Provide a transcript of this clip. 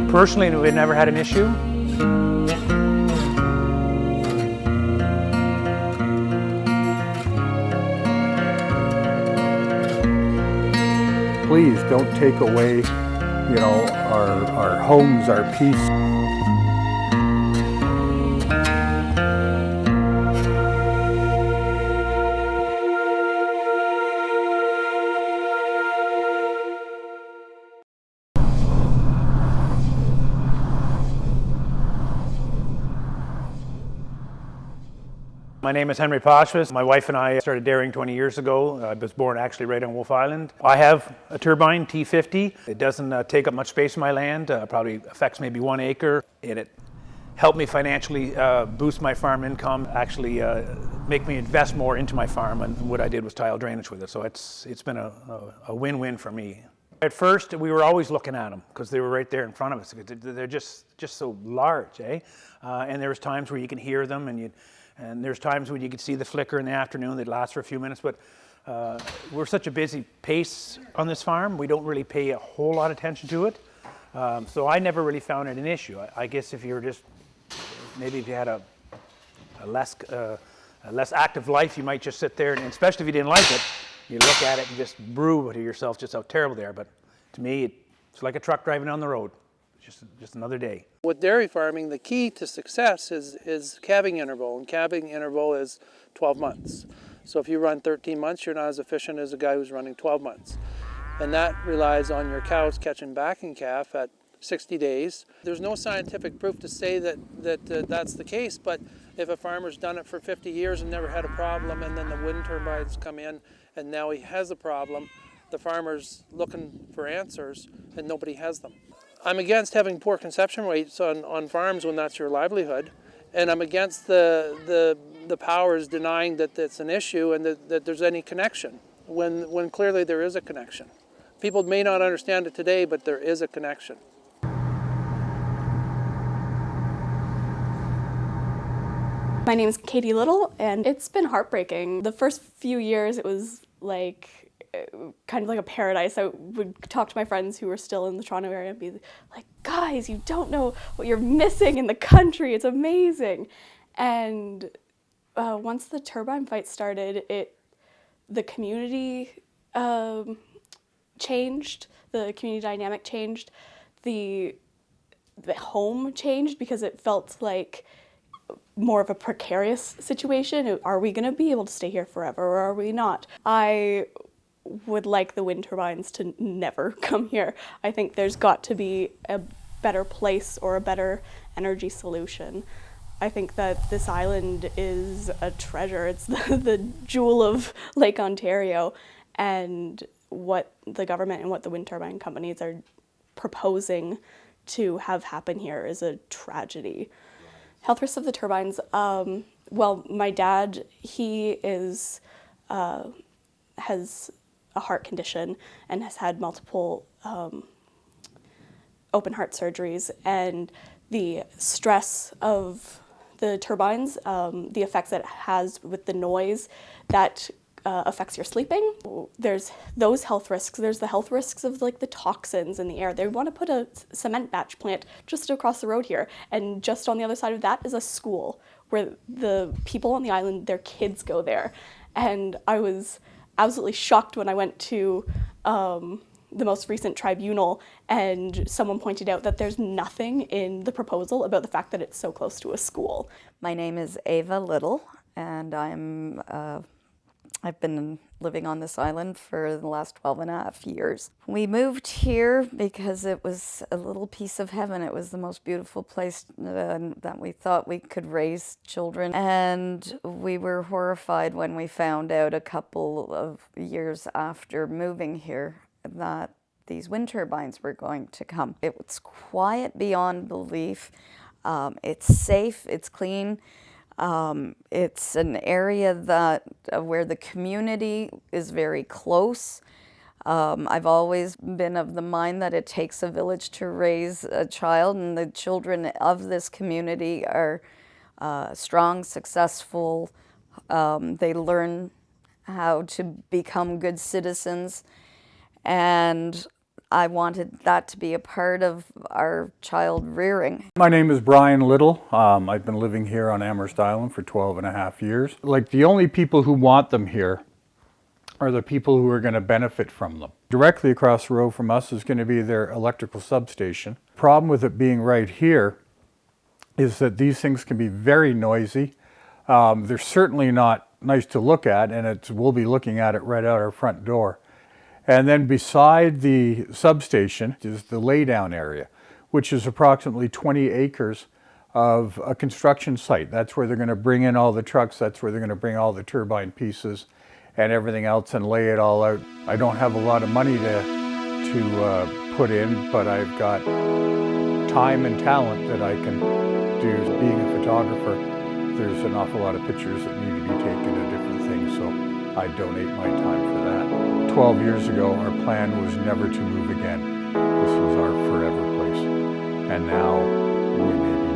Personally, we've never had an issue. Please don't take away, our homes, our peace. My name is Henry Poshvis. My wife and I started dairying 20 years ago. I was born actually right on Wolf Island. I have a turbine, T50. It doesn't take up much space in my land, probably affects maybe 1 acre. It helped me financially boost my farm income, actually make me invest more into my farm, and what I did was tile drainage with it. So it's been a win-win for me. At first, we were always looking at them because they were right there in front of us. They're just so large, eh? And there was times where you can hear them, and there's times when you could see the flicker in the afternoon that lasts for a few minutes, but we're such a busy pace on this farm, we don't really pay a whole lot of attention to it. So I never really found it an issue. I guess if you were maybe if you had a less active life, you might just sit there, and especially if you didn't like it, you look at it and just brew to yourself just how terrible they are. But to me, it's like a truck driving down the road. Just another day. With dairy farming, the key to success is calving interval, and calving interval is 12 months. So if you run 13 months, you're not as efficient as a guy who's running 12 months. And that relies on your cows catching back and calf at 60 days. There's no scientific proof to say that's the case, but if a farmer's done it for 50 years and never had a problem, and then the wind turbines come in and now he has a problem, the farmer's looking for answers and nobody has them. I'm against having poor conception rates on farms when that's your livelihood, and I'm against the powers denying that it's an issue and that there's any connection, when clearly there is a connection. People may not understand it today, but there is a connection. My name is Katie Little, and it's been heartbreaking. The first few years it was kind of like a paradise. I would talk to my friends who were still in the Toronto area and be like, guys, you don't know what you're missing in the country. It's amazing. And once the turbine fight started, the community changed, the community dynamic changed, the home changed, because it felt like more of a precarious situation. Are we going to be able to stay here forever, or are we not? I would like the wind turbines to never come here. I think there's got to be a better place or a better energy solution. I think that this island is a treasure. It's the jewel of Lake Ontario, and what the government and what the wind turbine companies are proposing to have happen here is a tragedy. Health risks of the turbines. Well, my dad, he has a heart condition and has had multiple open heart surgeries, and the stress of the turbines, the effects that it has with the noise, that affects your sleeping. There's those health risks. There's the health risks of the toxins in the air. They want to put a cement batch plant just across the road here, and just on the other side of that is a school where the people on the island, their kids go there. And I was absolutely shocked when I went to the most recent tribunal and someone pointed out that there's nothing in the proposal about the fact that it's so close to a school. My name is Ava Little, and I've been living on this island for the last 12.5 years. We moved here because it was a little piece of heaven. It was the most beautiful place that we thought we could raise children. And we were horrified when we found out a couple of years after moving here that these wind turbines were going to come. It was quiet beyond belief. It's safe, it's clean. It's an area where the community is very close. I've always been of the mind that it takes a village to raise a child, and the children of this community are strong, successful. They learn how to become good citizens, and I wanted that to be a part of our child rearing. My name is Brian Little. I've been living here on Amherst Island for 12 and a half years. Like, the only people who want them here are the people who are going to benefit from them. Directly across the road from us is going to be their electrical substation. Problem with it being right here is that these things can be very noisy. They're certainly not nice to look at, and we'll be looking at it right out our front door. And then beside the substation is the laydown area, which is approximately 20 acres of a construction site. That's where they're going to bring in all the trucks. That's where they're going to bring all the turbine pieces and everything else and lay it all out. I don't have a lot of money to put in, but I've got time and talent that I can do. Being a photographer, there's an awful lot of pictures that need to be taken of different things, so I donate my time for that. 12 years ago, our plan was never to move again. This was our forever place, and now we may be